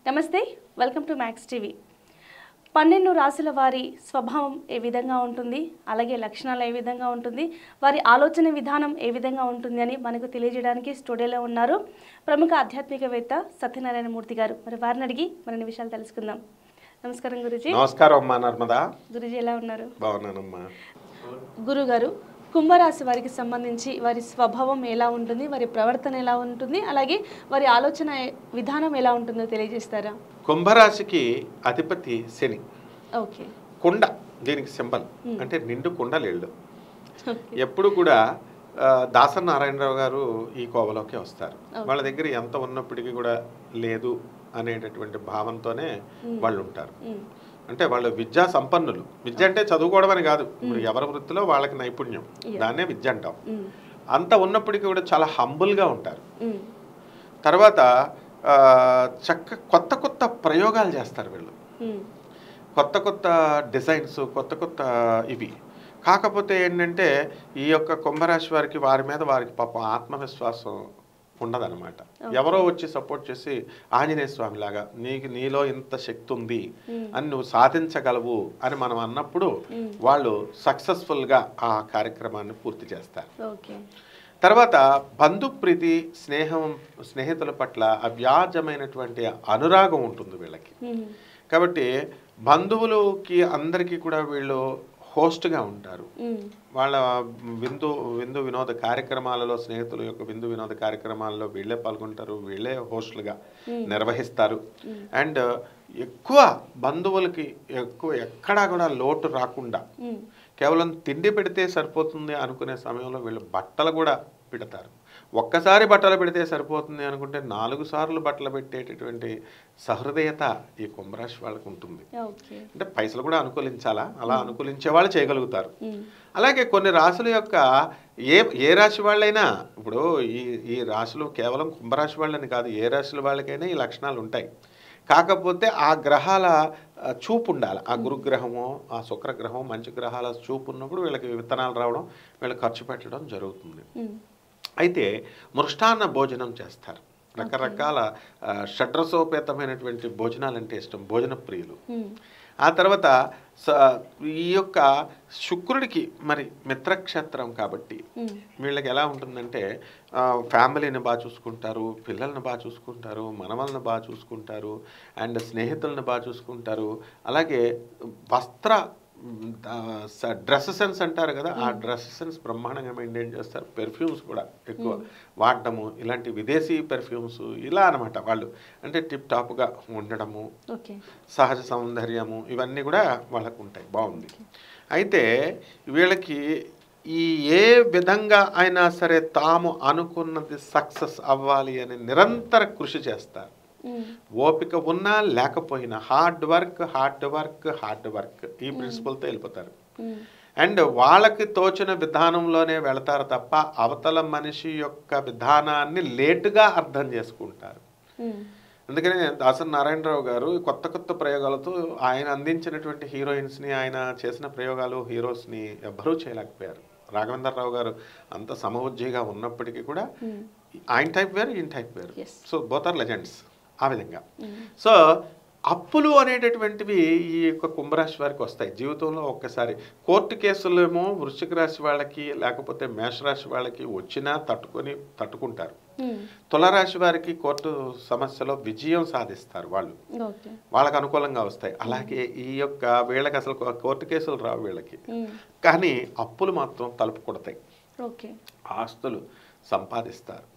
నమస్తే, welcome to max TV. 12 రాశుల వారి స్వభావం ఏ విధంగా ఉంటుంది, అలాగే లక్షణాలు ఏ విధంగా ఉంటుంది, వారి ఆలోచన విధానం ఏ విధంగా ఉంటుంది అని మనకు తెలియజేయడానికి స్టూడియోలో ఉన్నారు ప్రముఖ ఆధ్యాత్మికవేత్త సత్యనారాయణ మూర్తి గారు. మరి వారిని అడిగి మరిన్ని విషయాలు తెలుసుకుందాం. నమస్కారం గురుజీ. నమస్కారం అమ్మా నర్మదా. గురుజీ ఎలా ఉన్నారు? బాగున్నానమ్మా. గురుగారు, కుంభరాశి వారికి సంబంధించి వారి స్వభావం ఎలా ఉంటుంది, వారి ప్రవర్తన ఎలా ఉంటుంది, అలాగే వారి ఆలోచన విధానం ఎలా ఉంటుందో తెలియజేస్తారా? కుంభరాశికి అధిపతి శని. ఓకే. కుండ దీనికి సింబల్, అంటే నిండు కుండలేళ్ళు. ఎప్పుడు కూడా దాసరి నారాయణరావు గారు ఈ కోవలోకి వస్తారు. వాళ్ళ దగ్గర ఎంత ఉన్నప్పటికీ కూడా లేదు అనేటటువంటి భావంతోనే వాళ్ళు ఉంటారు. అంటే వాళ్ళు విద్యా సంపన్నులు. విద్య అంటే చదువుకోవడం అని కాదు, ఇప్పుడు ఎవరి వృత్తిలో వాళ్ళకి నైపుణ్యం, దాన్నే విద్య అంటాం. అంత ఉన్నప్పటికీ కూడా చాలా హంబుల్గా ఉంటారు. తర్వాత కొత్త కొత్త ప్రయోగాలు చేస్తారు వీళ్ళు, కొత్త కొత్త డిజైన్స్, కొత్త కొత్త ఇవి. కాకపోతే ఏంటంటే ఈ యొక్క కుంభరాశి వారికి వారి మీద వారికి పాపం ఆత్మవిశ్వాసం ఉండదన్నమాట. ఎవరో వచ్చి సపోర్ట్ చేసి ఆంజనేయ స్వామి లాగా నీలో ఇంత శక్తి ఉంది అని నువ్వు సాధించగలవు అని మనం అన్నప్పుడు వాళ్ళు సక్సెస్ఫుల్గా ఆ కార్యక్రమాన్ని పూర్తి చేస్తారు. తర్వాత బంధుప్రీతి, స్నేహితుల పట్ల అవ్యాజమైనటువంటి అనురాగం ఉంటుంది వీళ్ళకి. కాబట్టి బంధువులకి అందరికీ కూడా వీళ్ళు హోస్ట్గా ఉంటారు. వాళ్ళ విందు వినోద కార్యక్రమాలలో, స్నేహితుల యొక్క విందు వినోద కార్యక్రమాలలో వీళ్ళే పాల్గొంటారు, వీళ్ళే హోస్టులుగా నిర్వహిస్తారు. అండ్ ఎక్కువ బంధువులకి ఎక్కడా కూడా లోటు రాకుండా, కేవలం తిండి పెడితే సరిపోతుంది అనుకునే సమయంలో వీళ్ళు బట్టలు కూడా పెడతారు. ఒక్కసారి బట్టలు పెడితే సరిపోతుంది అనుకుంటే 4 సార్లు బట్టలు పెట్టేటటువంటి సహృదయత ఈ కుంభరాశి వాళ్ళకు ఉంటుంది. అంటే పైసలు కూడా అనుకూలించాలా, అలా అనుకూలించే వాళ్ళు చేయగలుగుతారు. అలాగే కొన్ని రాశుల యొక్క ఏ రాశి వాళ్ళైనా, ఇప్పుడు ఈ రాశులు కేవలం కుంభరాశి వాళ్ళని కాదు, ఏ రాశుల వాళ్ళకైనా ఈ లక్షణాలు ఉంటాయి. కాకపోతే ఆ గ్రహాల చూపు ఉండాలి. ఆ గురుగ్రహమో ఆ శుక్రగ్రహం మంచి గ్రహాల చూపు ఉన్నప్పుడు వీళ్ళకి విత్తనాలు రావడం, వీళ్ళకి ఖర్చు పెట్టడం జరుగుతుంది. అయితే మృష్టాన్న భోజనం చేస్తారు. రకరకాల షడ్రసోపేతమైనటువంటి భోజనాలు అంటే ఇష్టం, భోజన ప్రియులు. ఆ తర్వాత ఈ యొక్క శుక్రుడికి మరి మిత్రక్షేత్రం కాబట్టి వీళ్ళకి ఎలా ఉంటుందంటే ఫ్యామిలీని బాగా చూసుకుంటారు, పిల్లల్ని బాగా చూసుకుంటారు, మనవల్ని బాగా చూసుకుంటారు, అండ్ స్నేహితులను బాగా చూసుకుంటారు. అలాగే డ్రెస్ సెన్స్ అంటారు కదా, ఆ డ్రెస్ సెన్స్ బ్రహ్మాండంగా మెయింటైన్ చేస్తారు. పెర్ఫ్యూమ్స్ కూడా ఎక్కువ వాడటము, ఇలాంటి విదేశీ పెర్ఫ్యూమ్స్ ఇలా అనమాట. వాళ్ళు అంటే టిప్ టాప్గా ఉండడము, సహజ సౌందర్యము, ఇవన్నీ కూడా వాళ్ళకు ఉంటాయి. బాగుంది. అయితే వీళ్ళకి ఏ విధంగా అయినా సరే తాము అనుకున్నది సక్సెస్ అవ్వాలి అని నిరంతర కృషి చేస్తారు. ఓపిక ఉన్నా లేకపోయినా hard work hard work hard work, ఈ ప్రిన్సిపల్తో వెళ్ళిపోతారు. అండ్ వాళ్ళకి తోచిన విధానంలోనే వెళతారు తప్ప అవతల మనిషి యొక్క విధానాన్ని లేటుగా అర్థం చేసుకుంటారు. అందుకనే దాసరి నారాయణరావు గారు కొత్త కొత్త ప్రయోగాలతో ఆయన అందించినటువంటి హీరోయిన్స్ని, ఆయన చేసిన ప్రయోగాలు హీరోస్ని ఎవ్వరూ చేయలేకపోయారు. రాఘవేంద్రరావు గారు అంత సమవుజ్జిగా ఉన్నప్పటికీ కూడా ఆయన టైప్ వేరు, ఈయన టైప్ వేరు. సో బోత్ ఆర్ లెజెండ్స్ ఆ విధంగా. సో అప్పులు అనేటటువంటివి ఈ యొక్క కుంభరాశి వారికి వస్తాయి జీవితంలో ఒక్కసారి. కోర్టు కేసులేమో వృశ్చిక రాశి వాళ్ళకి లేకపోతే మేషరాశి వాళ్ళకి వచ్చినా తట్టుకుంటారు. తులారాశి వారికి కోర్టు సమస్యలో విజయం సాధిస్తారు, వాళ్ళకి అనుకూలంగా వస్తాయి. అలాగే ఈ యొక్క వీళ్ళకి అసలు కోర్టు కేసులు రావు వీళ్ళకి, కానీ అప్పులు మాత్రం తలుపు కొడతాయి. ఆస్తులు సంపాదిస్తారు,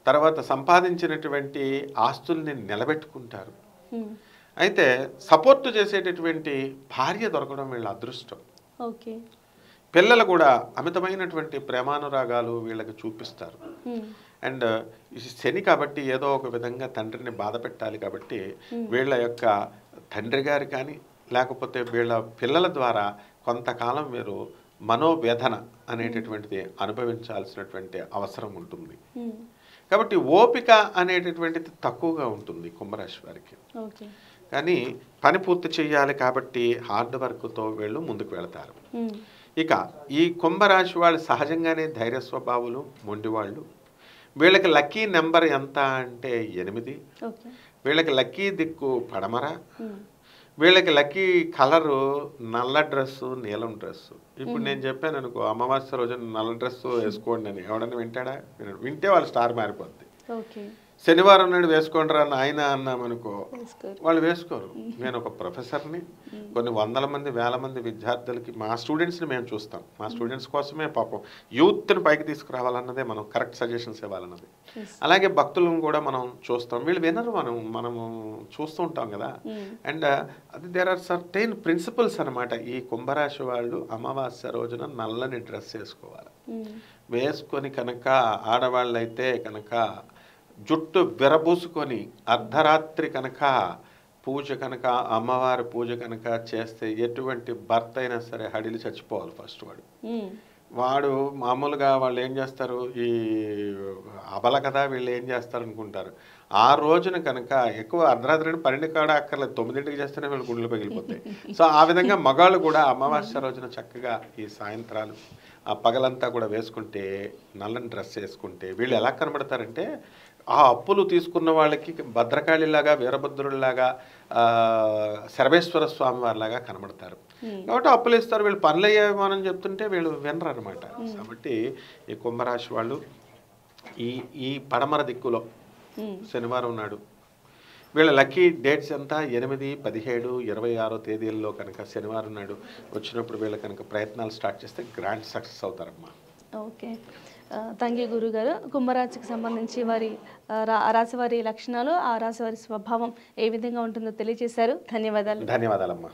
తర్వాత సంపాదించినటువంటి ఆస్తుల్ని నిలబెట్టుకుంటారు. అయితే సపోర్ట్ చేసేటటువంటి భార్య దొరకడం వీళ్ళ అదృష్టం. పిల్లలు కూడా అమితమైనటువంటి ప్రేమానురాగాలు వీళ్ళకి చూపిస్తారు. అండ్ శని కాబట్టి ఏదో ఒక విధంగా తండ్రిని బాధ పెట్టాలి కాబట్టి వీళ్ళ యొక్క తండ్రి గారు కానీ లేకపోతే వీళ్ళ పిల్లల ద్వారా కొంతకాలం వీరు మనోవేదన అనేటటువంటిది అనుభవించాల్సినటువంటి అవసరం ఉంటుంది. కాబట్టి ఓపిక అనేటటువంటిది తక్కువగా ఉంటుంది కుంభరాశి వారికి. కానీ పని పూర్తి చేయాలి కాబట్టి హార్డ్ వర్క్తో వీళ్ళు ముందుకు వెళతారు. ఇక ఈ కుంభరాశి వాళ్ళు సహజంగానే ధైర్య స్వభావులు, మొండివాళ్ళు. వీళ్ళకి లక్కీ నెంబర్ ఎంత అంటే 8. వీళ్ళకి లక్కీ దిక్కు పడమర, వీళ్ళకి లక్కీ కలరు నల్ల డ్రెస్సు, నీలం డ్రెస్సు. ఇప్పుడు నేను చెప్పాను అనుకో, అమావాస్య రోజు నల్ల డ్రెస్సు వేసుకోండి అని, ఎవడన్నా వింటాడా? వింటే వాళ్ళ స్టార్ మారిపోద్ది. శనివారం నాడు వేసుకోండిరా నాయన అన్నామనుకో, వాళ్ళు వేసుకోరు. నేను ఒక ప్రొఫెసర్ని, కొన్ని వందల మంది, వేల మంది విద్యార్థులకి, మా స్టూడెంట్స్ని మేము చూస్తాం. మా స్టూడెంట్స్ కోసమే పాపం యూత్ని పైకి తీసుకురావాలన్నదే మనం కరెక్ట్ సజెషన్స్ ఇవ్వాలన్నది. అలాగే భక్తులను కూడా మనం చూస్తాం. వీళ్ళు వినరు, మనము చూస్తూ ఉంటాం కదా. అండ్ అది దేర్ ఆర్ సర్టైన్ ప్రిన్సిపల్స్ అనమాట. ఈ కుంభరాశి వాళ్ళు అమావాస్య రోజున నల్లని డ్రెస్ వేసుకోవాలి. వేసుకొని కనుక ఆడవాళ్ళైతే కనుక జుట్టు విరబూసుకొని అర్ధరాత్రి కనుక పూజ కనుక, అమ్మవారి పూజ కనుక చేస్తే ఎటువంటి భర్త అయినా సరే హడిలి చచ్చిపోవాలి ఫస్ట్. వాడు మామూలుగా వాళ్ళు ఏం చేస్తారు, ఈ అబల కదా వీళ్ళు ఏం చేస్తారు అనుకుంటారు. ఆ రోజున కనుక ఎక్కువ అర్ధరాత్రి 12 కాడ అక్కర్లేదు, 9ంటికి చేస్తేనే వీళ్ళు గుండెలు పగిలిపోతాయి. సో ఆ విధంగా మగాళ్ళు కూడా అమావాస్య రోజున చక్కగా ఈ సాయంత్రాలు ఆ పగలంతా కూడా వేసుకుంటే, నల్లని డ్రెస్ వేసుకుంటే వీళ్ళు ఎలా కనబడతారంటే, ఆ అప్పులు తీసుకున్న వాళ్ళకి భద్రకాళిలాగా, వీరభద్రుడిలాగా, శరభేశ్వర స్వామి వారిలాగా కనబడతారు. కాబట్టి అప్పులు ఇస్తారు, వీళ్ళు పనులు అయ్యేమని చెప్తుంటే వీళ్ళు వినరు అనమాట. కాబట్టి ఈ కుంభరాశి వాళ్ళు ఈ పడమర దిక్కులో శనివారం నాడు, వీళ్ళ లక్కీ డేట్స్ అంతా 8, 17, 26 తేదీల్లో కనుక శనివారం నాడు వచ్చినప్పుడు వీళ్ళు కనుక ప్రయత్నాలు స్టార్ట్ చేస్తే గ్రాండ్ సక్సెస్ అవుతారమ్మా. ఓకే, థ్యాంక్ యూ గురుగారు. కుంభరాశికి సంబంధించి వారి రాశి వారి లక్షణాలు, ఆ రాశి వారి స్వభావం ఏ విధంగా ఉంటుందో తెలియజేశారు. ధన్యవాదాలు. ధన్యవాదాలమ్మా.